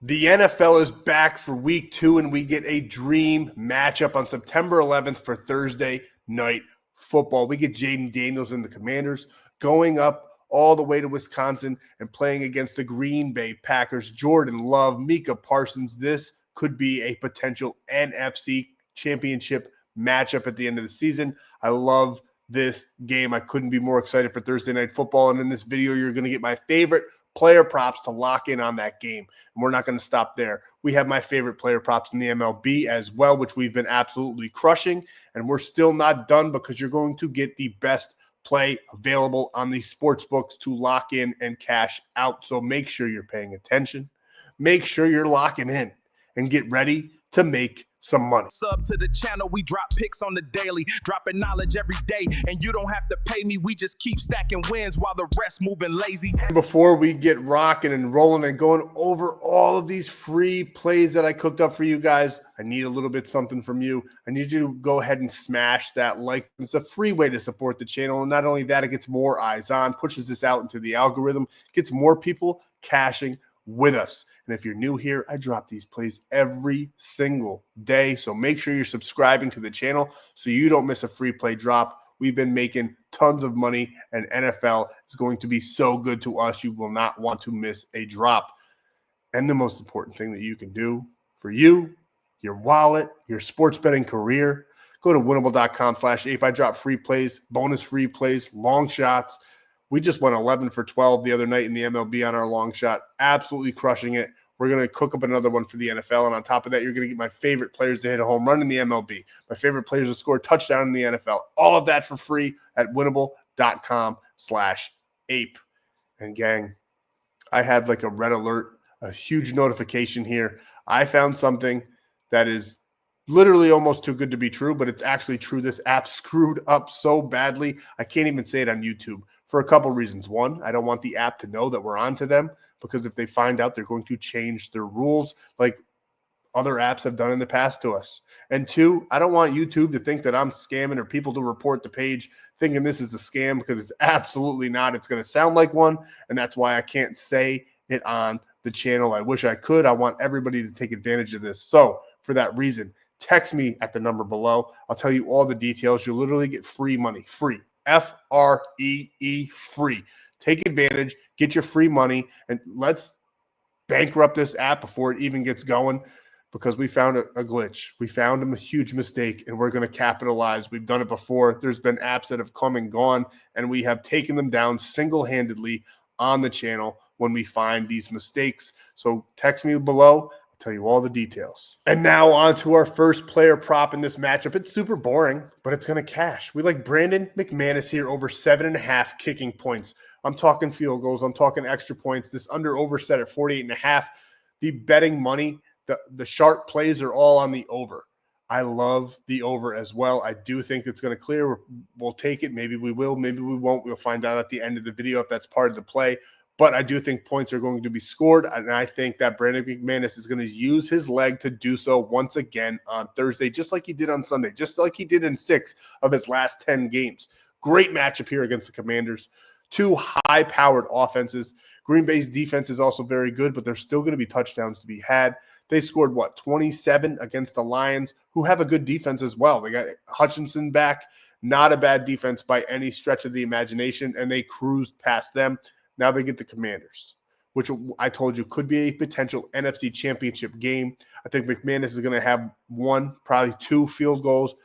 The NFL is back for week 2, and we get a dream matchup on September 11th for Thursday night football. We get Jaden Daniels and the Commanders going up all the way to Wisconsin and playing against the Green Bay Packers. Jordan Love, Micah Parsons. This could be a potential NFC championship matchup at the end of the season. I love this game. I couldn't be more excited for Thursday night football. And in this video, you're going to get my favorite player props to lock in on that game. And we're not going to stop there. We have my favorite player props in the MLB as well, which we've been absolutely crushing. And we're still not done because you're going to get the best play available on the sports books to lock in and cash out. So make sure you're paying attention. Make sure you're locking in and get ready to make some money. Sub to the channel, we drop picks on the daily, dropping knowledge every day, and you don't have to pay me, we just keep stacking wins while the rest moving lazy. Before we get rocking and rolling and going over all of these free plays that I cooked up for you guys, I need a little bit something from you. I need you to go ahead and smash that like. It's a free way to support the channel, and not only that, it gets more eyes on, pushes this out into the algorithm, gets more people cashing with us. And if you're new here, I drop these plays every single day. So make sure you're subscribing to the channel so you don't miss a free play drop. We've been making tons of money, and NFL is going to be so good to us. You will not want to miss a drop. And the most important thing that you can do for you, your wallet, your sports betting career, go to winible.com/ape. I drop free plays, bonus free plays, long shots. We just went 11 for 12 the other night in the MLB on our long shot. Absolutely crushing it. We're going to cook up another one for the NFL. And on top of that, you're going to get my favorite players to hit a home run in the MLB, my favorite players to score a touchdown in the NFL. All of that for free at winible.com/ape. And gang, I had like a red alert, a huge notification here. I found something that is literally almost too good to be true, but it's actually true. This app screwed up so badly, I can't even say it on YouTube for a couple reasons. One, I don't want the app to know that we're on to them, because if they find out, they're going to change their rules like other apps have done in the past to us. And two, I don't want YouTube to think that I'm scamming or people to report the page thinking this is a scam, because it's absolutely not. It's going to sound like one, and that's why I can't say it on the channel. I wish I could. I want everybody to take advantage of this. So for that reason, text me at the number below. I'll tell you all the details. You'll literally get free money. Free. Free. Free. Take advantage. Get your free money. And let's bankrupt this app before it even gets going, because we found a glitch. We found a huge mistake, and we're going to capitalize. We've done it before. There's been apps that have come and gone, and we have taken them down single-handedly on the channel when we find these mistakes. So text me below. Tell you all the details. And now on to our first player prop in this matchup. It's super boring, but it's going to cash. We like Brandon McManus here over 7.5 kicking points. I'm talking field goals. I'm talking extra points. This under over set at 48.5. The betting money, the sharp plays are all on the over. I love the over as well. I do think it's going to clear. We'll take it. Maybe we will. Maybe we won't. We'll find out at the end of the video if that's part of the play. But I do think points are going to be scored, and I think that Brandon McManus is going to use his leg to do so once again on Thursday, just like he did on Sunday, just like he did in 6 of his last 10 games. Great matchup here against the Commanders. Two high-powered offenses. Green Bay's defense is also very good, but there's still going to be touchdowns to be had. They scored, 27 against the Lions, who have a good defense as well. They got Hutchinson back, not a bad defense by any stretch of the imagination, and they cruised past them. Now they get the Commanders, which I told you could be a potential NFC championship game. I think McManus is going to have 1, probably 2 field goals,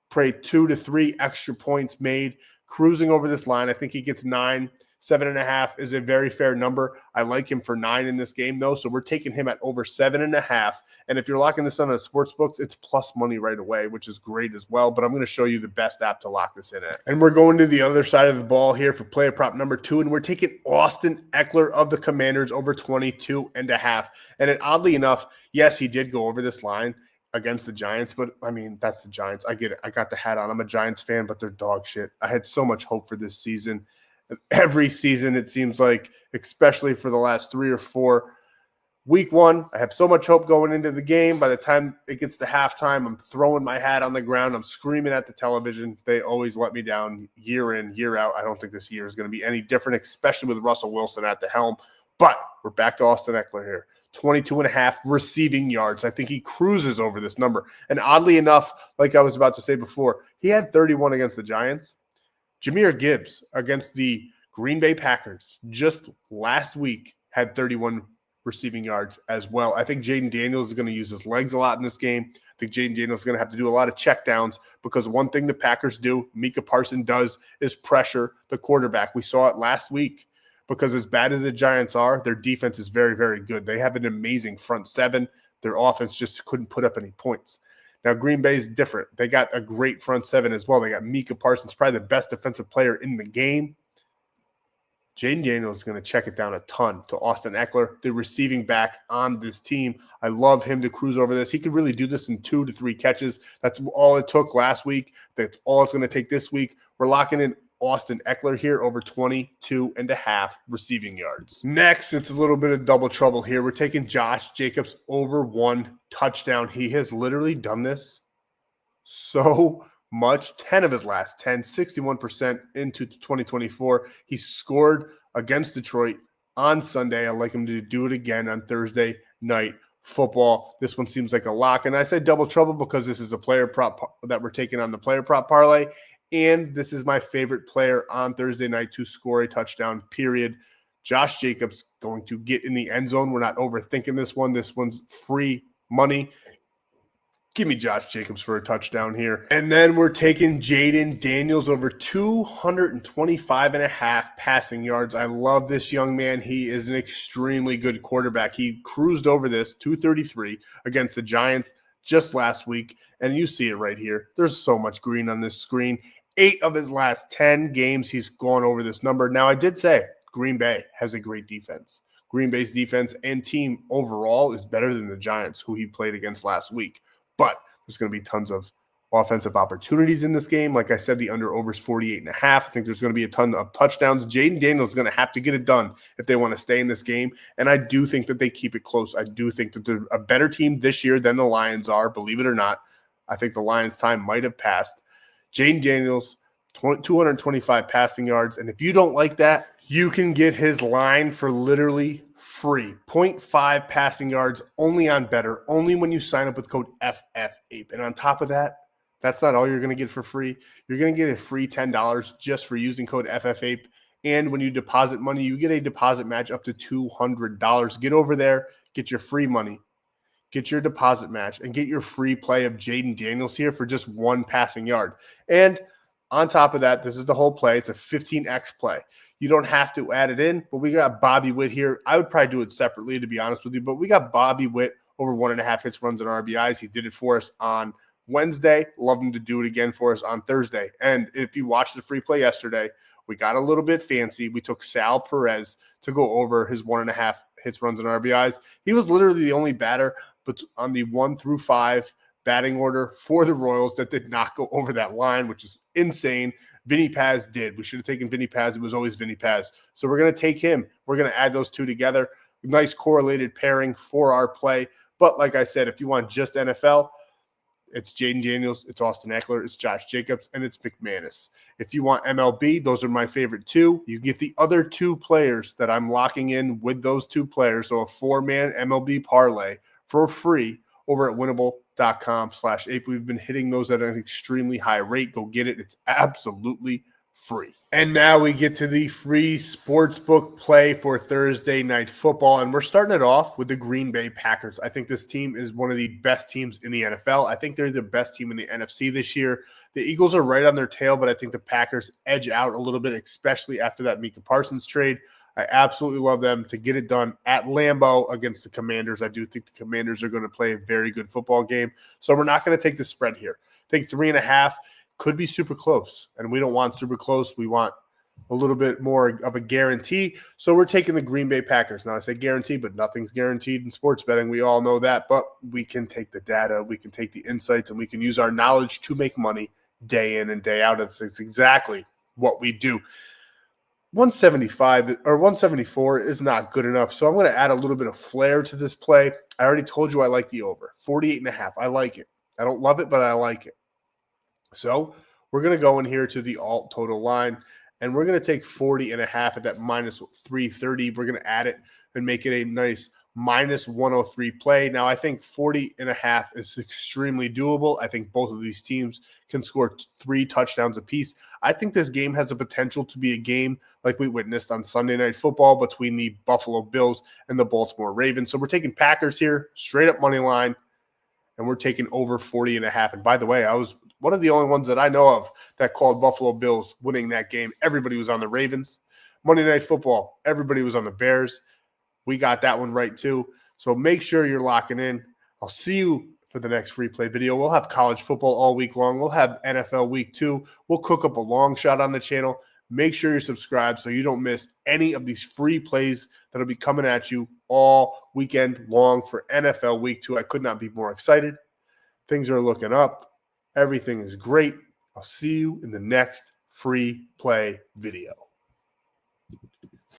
probably 2 to 3 extra points made, cruising over this line. I think he gets 9. 7.5 is a very fair number. I like him for 9 in this game, though, so we're taking him at over 7.5. And if you're locking this on a sports book, it's plus money right away, which is great as well. But I'm going to show you the best app to lock this in at. And we're going to the other side of the ball here for player prop number 2, and we're taking Austin Eckler of the Commanders over 22.5. And oddly enough, yes, he did go over this line against the Giants, but I mean, that's the Giants. I get it. I got the hat on. I'm a Giants fan, but they're dog shit. I had so much hope for this season. Every season, it seems like, especially for the last 3 or 4. Week 1, I have so much hope going into the game. By the time it gets to halftime, I'm throwing my hat on the ground. I'm screaming at the television. They always let me down year in, year out. I don't think this year is going to be any different, especially with Russell Wilson at the helm. But we're back to Austin Eckler here. 22.5 receiving yards. I think he cruises over this number. And oddly enough, like I was about to say before, he had 31 against the Giants. Jahmyr Gibbs against the Green Bay Packers just last week had 31 receiving yards as well. I think Jaden Daniels is going to use his legs a lot in this game. I think Jaden Daniels is going to have to do a lot of checkdowns because one thing the Packers do, Micah Parsons does, is pressure the quarterback. We saw it last week because as bad as the Giants are, their defense is very, very good. They have an amazing front seven. Their offense just couldn't put up any points. Now, Green Bay is different. They got a great front seven as well. They got Micah Parsons, probably the best defensive player in the game. Jaden Daniels is going to check it down a ton to Austin Eckler, the receiving back on this team. I love him to cruise over this. He could really do this in 2 to 3 catches. That's all it took last week. That's all it's going to take this week. We're locking in Austin Eckler here over 22.5 receiving yards. Next, it's a little bit of double trouble here. We're taking Josh Jacobs over 1 touchdown. He has literally done this so much. 10 of his last 10, 61% into 2024. He scored against Detroit on Sunday. I'd like him to do it again on Thursday night football. This one seems like a lock. And I said double trouble because this is a player prop that we're taking on the player prop parlay. And this is my favorite player on Thursday night to score a touchdown, period. Josh Jacobs going to get in the end zone. We're not overthinking this one. This one's free money. Give me Josh Jacobs for a touchdown here. And then we're taking Jaden Daniels over 225.5 passing yards. I love this young man. He is an extremely good quarterback. He cruised over this 233 against the Giants just last week. And you see it right here. There's so much green on this screen. 8 of his last 10 games, he's gone over this number. Now, I did say Green Bay has a great defense. Green Bay's defense and team overall is better than the Giants, who he played against last week. But there's going to be tons of offensive opportunities in this game. Like I said, the under-over is 48.5. I think there's going to be a ton of touchdowns. Jaden Daniels is going to have to get it done if they want to stay in this game. And I do think that they keep it close. I do think that they're a better team this year than the Lions are, believe it or not. I think the Lions' time might have passed. Jaden Daniels, 225 passing yards. And if you don't like that, you can get his line for literally free. 0.5 passing yards only on Betr, only when you sign up with code FFAPE. And on top of that, that's not all you're going to get for free. You're going to get a free $10 just for using code FFAPE. And when you deposit money, you get a deposit match up to $200. Get over there, get your free money, get your deposit match, and get your free play of Jaden Daniels here for just 1 passing yard. And on top of that, this is the whole play. It's a 15x play. You don't have to add it in, but we got Bobby Witt here. I would probably do it separately, to be honest with you, but we got Bobby Witt over 1.5 hits, runs, and RBIs. He did it for us on Wednesday. Love him to do it again for us on Thursday. And if you watched the free play yesterday, we got a little bit fancy. We took Sal Perez to go over his 1.5 hits, runs, and RBIs. He was literally the only batter but on the 1 through 5 batting order for the Royals that did not go over that line, which is insane. Vinny Paz did. We should have taken Vinny Paz. It was always Vinny Paz. So we're going to take him. We're going to add those two together. Nice correlated pairing for our play. But like I said, if you want just NFL, it's Jaden Daniels, it's Austin Eckler, it's Josh Jacobs, and it's McManus. If you want MLB, those are my favorite 2. You get the other 2 players that I'm locking in with those 2 players. So a 4-man MLB parlay for free over at winible.com/ape. We've been hitting those at an extremely high rate. Go get it. It's absolutely free. And now we get to the free sportsbook play for Thursday night football. And we're starting it off with the Green Bay Packers. I think this team is one of the best teams in the NFL. I think they're the best team in the NFC this year. The Eagles are right on their tail, but I think the Packers edge out a little bit, especially after that Micah Parsons trade. I absolutely love them to get it done at Lambeau against the Commanders. I do think the Commanders are going to play a very good football game. So we're not going to take the spread here. I think 3.5 could be super close, and we don't want super close. We want a little bit more of a guarantee. So we're taking the Green Bay Packers. Now, I say guarantee, but nothing's guaranteed in sports betting. We all know that, but we can take the data, we can take the insights, and we can use our knowledge to make money day in and day out. It's exactly what we do. 175 or 174 is not good enough. So I'm going to add a little bit of flair to this play. I already told you I like the over. 48.5. I like it. I don't love it, but I like it. So we're going to go in here to the alt total line, and we're going to take 40.5 at that minus 330. We're going to add it, and make it a nice -103 play. Now, I think 40.5 is extremely doable. I think both of these teams can score 3 touchdowns apiece. I think this game has the potential to be a game like we witnessed on Sunday Night Football between the Buffalo Bills and the Baltimore Ravens. So we're taking Packers here, straight up money line, and we're taking over 40.5. And by the way, I was one of the only ones that I know of that called Buffalo Bills winning that game. Everybody was on the Ravens. Monday Night Football, everybody was on the Bears. We got that one right too. So make sure you're locking in. I'll see you for the next free play video. We'll have college football all week long. We'll have NFL week 2. We'll cook up a long shot on the channel. Make sure you're subscribed so you don't miss any of these free plays that'll be coming at you all weekend long for NFL week 2. I could not be more excited. Things are looking up. Everything is great. I'll see you in the next free play video.